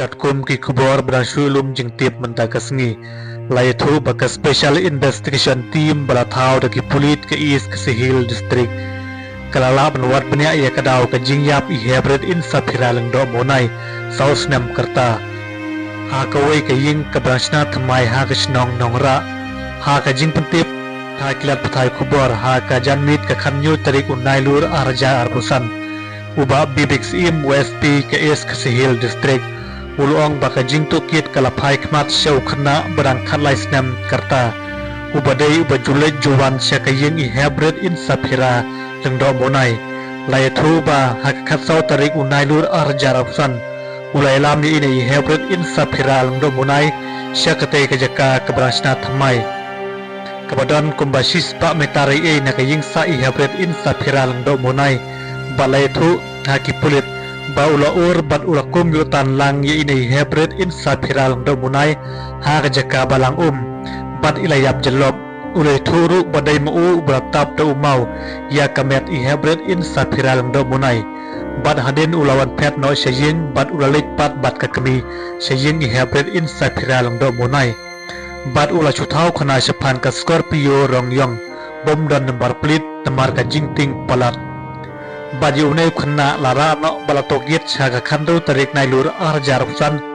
Katkum ki kubor bransulum jing tiap mentakasngi laitu baka special investigation team balatau daki pulit ke east ke sihil district kalala benwat benya ia kadau ke jingyap I hybrid in sapira lengdo monai saus nam kerta ha kawai ke ying ke branchna thamai ha ke snong nongra ha ke jing pentip ha kilat patai kubor ha ke janmit ke khanyu tarik unai lur arja arbusan uba bibix im wsp ke east ke sihil district Uluang baka jing tu kit kalapai kmat syau kena berang khalai snam karta ubadai ubajulej juwan syakaying I hybrid in sapira lengdo monai layathu ba hakat sau tarik unai lur arjar afsan ulai lam ni I hybrid in sapira lengdo monai syakate kejaka kebrasna thamai kebadan kumbasis pa metari e nakaying sa I hybrid in sapira lengdo monai balayathu haki pulit ba ula ur bat ula kum yutan lang ye ini hybrid in sapira lengdo munai ha jaka balang bat ilayap jelob ulai turu badai mau beratap da umau ya kamet I hybrid in sapira lengdo munai bat hadin ulawan pet no syajing bat ula pat bat kakami syajing I hybrid in sapira lengdo munai bat ula chutau khana sepan ka scorpio rongyong bom dan nembar plit temar ka jingting palat baju unai kena lara no balatok yet saga kandu tarik nailur arjar san